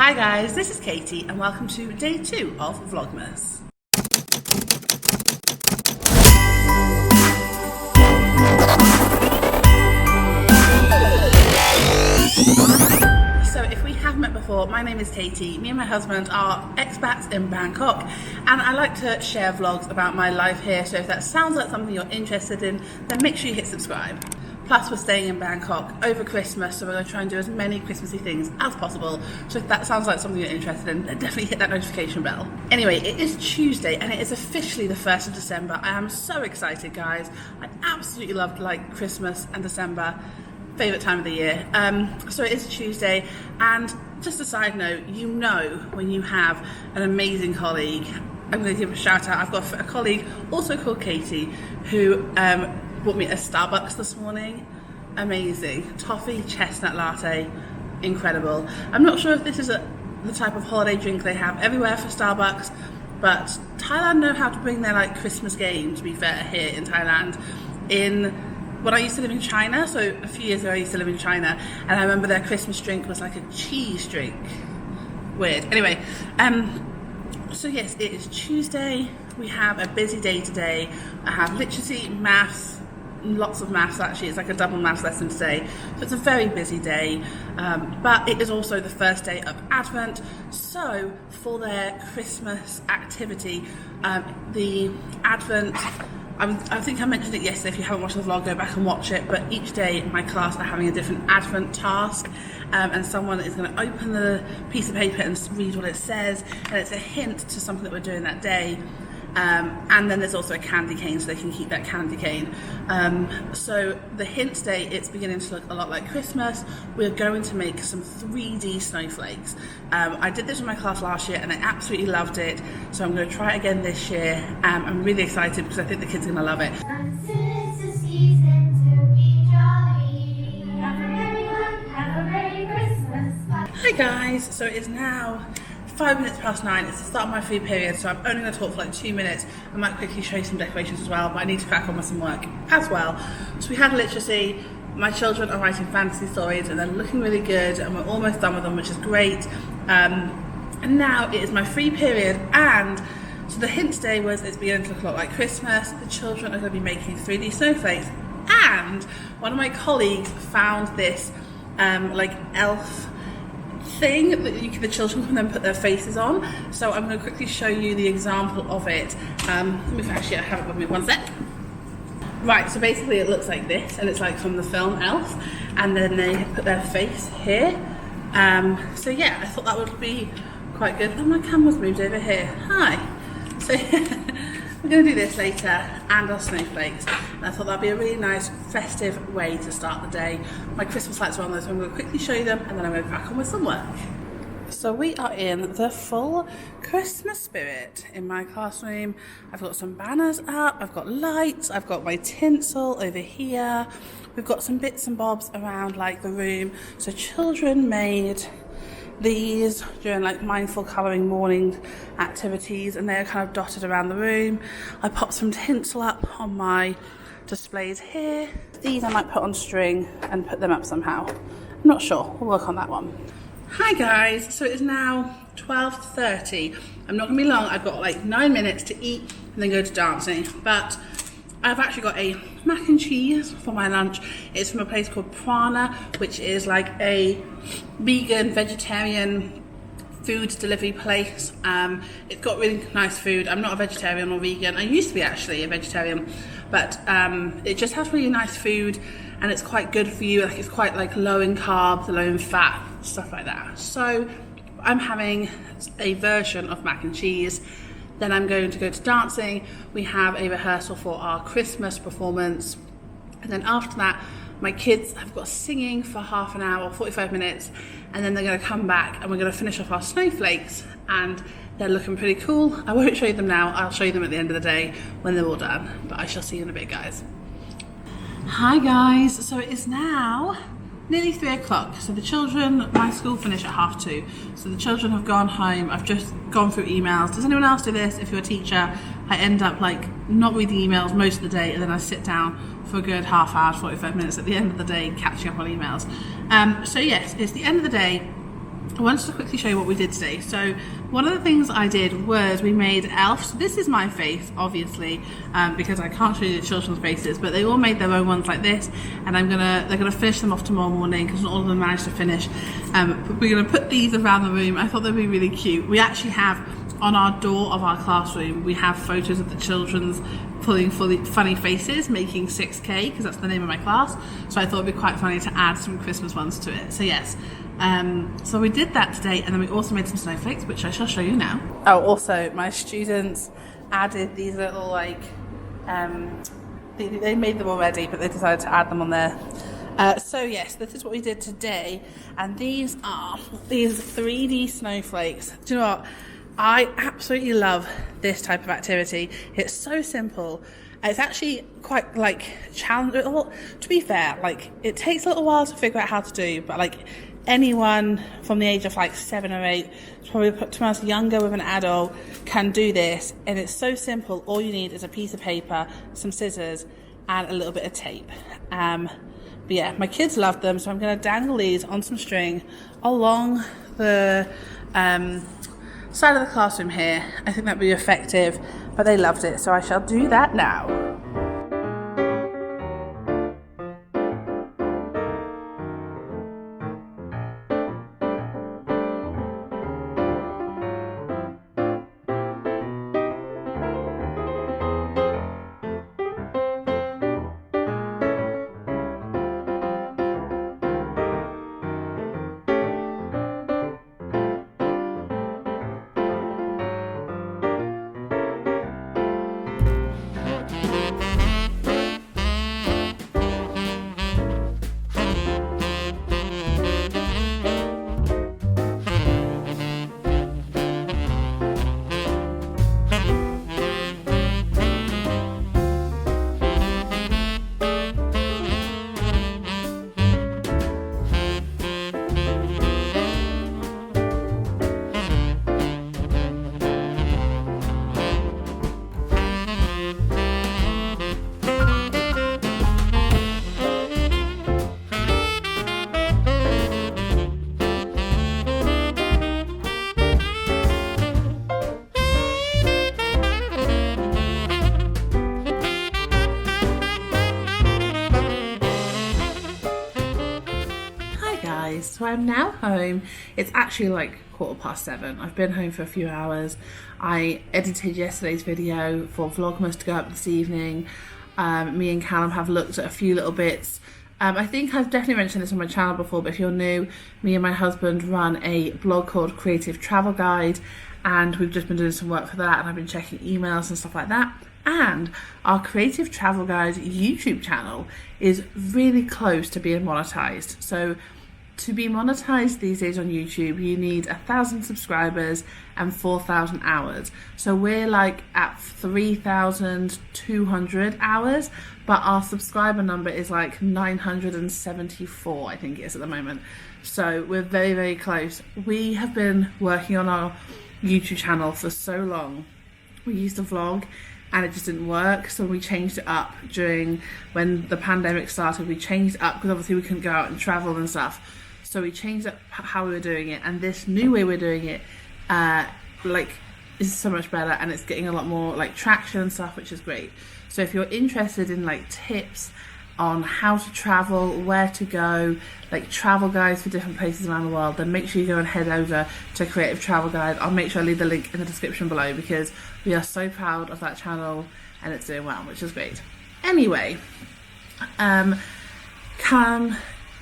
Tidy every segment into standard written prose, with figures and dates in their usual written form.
Hi guys, this is Katie and welcome to day 2 of Vlogmas. So if we haven't met before, my name is Katie. Me and my husband are expats in Bangkok and I like to share vlogs about my life here, so if that sounds like something you're interested in, then make sure you hit subscribe. Plus we're staying in Bangkok over Christmas, so we're going to try and do as many Christmassy things as possible. So if that sounds like something you're interested in, then definitely hit that notification bell. Anyway, it is Tuesday and it is officially the 1st of December. I am so excited, guys. I absolutely love Christmas and December. Favourite time of the year. So it is Tuesday, and just a side note, you know when you have an amazing colleague. I'm going to give a shout out. I've got a colleague also called Katie who bought me a Starbucks this morning. Amazing. Toffee chestnut latte. Incredible. I'm not sure if this is the type of holiday drink they have everywhere for Starbucks, but Thailand know how to bring their Christmas game, to be fair, here in Thailand. When I used to live in China, so a few years ago I used to live in China, and I remember their Christmas drink was like a cheese drink. Weird. Anyway, so yes, it is Tuesday. We have a busy day today. I have literacy, maths, lots of maths actually. It's like a double maths lesson today. So it's a very busy day, but it is also the first day of Advent. So for their Christmas activity, the Advent, I think I mentioned it yesterday. If you haven't watched the vlog, go back and watch it. But each day my class are having a different Advent task, and someone is going to open the piece of paper and read what it says, and it's a hint to something that we're doing that day. And then there's also a candy cane, so they can keep that candy cane. So the hint day, it's beginning to look a lot like Christmas. We're going to make some 3D snowflakes. I did this with my class last year and I absolutely loved it, so I'm going to try it again this year. I'm really excited because I think the kids are going to love it. Hi guys, so it is now 5 minutes past 9. It's the start of my food period, so I'm only going to talk for 2 minutes. I might quickly show you some decorations as well, but I need to crack on with some work as well. So we had literacy. My children are writing fantasy stories and they're looking really good, and we're almost done with them, which is great. And now it is my free period, and so the hint day was it's beginning to look a lot like Christmas. The children are going to be making 3D snowflakes, and one of my colleagues found this elf thing that the children can then put their faces on. So I'm going to quickly show you the example of it. Let me actually have it with me, one sec. Right, so basically it looks like this, and it's like from the film Elf, and then they put their face here. So yeah, I thought that would be quite good. Oh, my camera's moved over here. Hi. So we're going to do this later, and our snowflakes. And I thought that'd be a really nice festive way to start the day. My Christmas lights are on though, so I'm going to quickly show you them, and then I'm going to crack on with some work. So we are in the full Christmas spirit in my classroom. I've got some banners up, I've got lights, I've got my tinsel over here. We've got some bits and bobs around the room. So children made these during mindful colouring morning activities, and they're kind of dotted around the room. I popped some tinsel up on my displays here. These I might put on string and put them up somehow. I'm not sure, we'll work on that one. Hi guys, so it is now 12:30. I'm not going to be long. I've got 9 minutes to eat and then go to dancing, but I've actually got a mac and cheese for my lunch. It's from a place called Prana, which is a vegan, vegetarian food delivery place. It's got really nice food. I'm not a vegetarian or vegan. I used to be actually a vegetarian, but it just has really nice food, and it's quite good for you. It's quite low in carbs, low in fat, stuff like that. So I'm having a version of mac and cheese. Then I'm going to go to dancing. We have a rehearsal for our Christmas performance. And then after that, my kids have got singing for half an hour, 45 minutes. And then they're going to come back and we're going to finish off our snowflakes. And they're looking pretty cool. I won't show you them now. I'll show you them at the end of the day when they're all done. But I shall see you in a bit, guys. Hi guys. So it is now nearly 3 o'clock. So the children, my school finish at 2:30. So the children have gone home. I've just gone through emails. Does anyone else do this? If you're a teacher, I end up not reading emails most of the day, and then I sit down for a good half hour, 45 minutes at the end of the day catching up on emails. So yes, it's the end of the day. I wanted to quickly show you what we did today. So one of the things I did was we made elves. So this is my face, obviously, because I can't show you the children's faces, but they all made their own ones like this, and they're gonna finish them off tomorrow morning because not all of them managed to finish. But we're gonna put these around the room. I thought they'd be really cute. We actually have on our door of our classroom, we have photos of the children's pulling funny faces, making 6K, because that's the name of my class. So I thought it'd be quite funny to add some Christmas ones to it. So yes. So we did that today, and then we also made some snowflakes, which I shall show you now. Oh, also my students added these little like, they made them already, but they decided to add them on there. So yes, this is what we did today, and these are these 3D snowflakes. Do you know what? I absolutely love this type of activity. It's so simple. It's actually quite like challenging. Well, to be fair, like it takes a little while to figure out how to do, but like anyone from the age of like 7 or 8, probably to be honest, younger with an adult, can do this, and it's so simple. All you need is a piece of paper, some scissors, and a little bit of tape. But yeah, my kids love them, so I'm going to dangle these on some string along the side of the classroom here. I think that'd be effective, but they loved it, so I shall do that now. So I'm now home. It's actually like 7:15. I've been home for a few hours. I edited yesterday's video for Vlogmas to go up this evening. Me and Callum have looked at a few little bits. I think I've definitely mentioned this on my channel before, but if you're new, me and my husband run a blog called Creative Travel Guide, and we've just been doing some work for that, and I've been checking emails and stuff like that. And our Creative Travel Guide YouTube channel is really close to being monetized. So to be monetized these days on YouTube, you need 1,000 subscribers and 4,000 hours. So we're like at 3,200 hours, but our subscriber number is like 974, I think it is at the moment. So we're very, very close. We have been working on our YouTube channel for so long. We used to vlog and it just didn't work, so we changed it up during when the pandemic started. We changed it up because obviously we couldn't go out and travel and stuff. So we changed up how we were doing it, and this new way we're doing it is so much better, and it's getting a lot more like traction and stuff, which is great. So if you're interested in like tips on how to travel, where to go, like travel guides for different places around the world, then make sure you go and head over to Creative Travel Guide. I'll make sure I leave the link in the description below, because we are so proud of that channel and it's doing well, which is great. Anyway,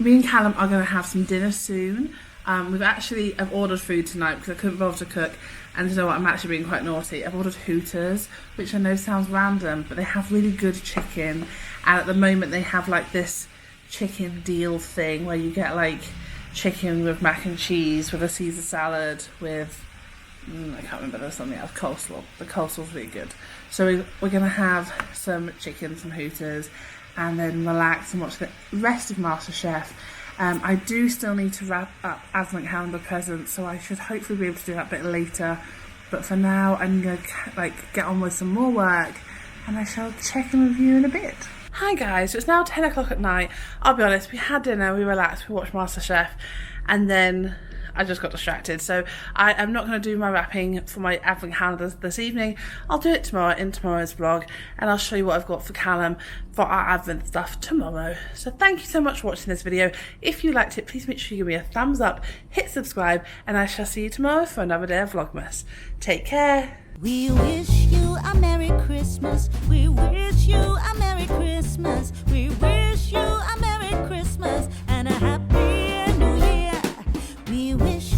me and Callum are going to have some dinner soon. I've ordered food tonight because I couldn't bother to cook, and you know what, I'm actually being quite naughty. I've ordered Hooters, which I know sounds random, but they have really good chicken, and at the moment they have like this chicken deal thing where you get like chicken with mac and cheese with a Caesar salad with, I can't remember, there's something else, coleslaw. The coleslaw's really good. So we're going to have some chicken from Hooters, and then relax and watch the rest of MasterChef. I do still need to wrap up Advent calendar presents, so I should hopefully be able to do that a bit later. But for now, I'm going to get on with some more work, and I shall check in with you in a bit. Hi guys, so it's now 10 o'clock at night. I'll be honest, we had dinner, we relaxed, we watched MasterChef, and then I just got distracted. So I am not going to do my wrapping for my Advent calendar this evening. I'll do it tomorrow in tomorrow's vlog, and I'll show you what I've got for Callum for our Advent stuff tomorrow. So thank you so much for watching this video. If you liked it, please make sure you give me a thumbs up, hit subscribe, and I shall see you tomorrow for another day of Vlogmas. Take care. We wish you a Merry Christmas. We wish you a Merry Christmas. We wish you a Merry Christmas and a Happy New Year. We wish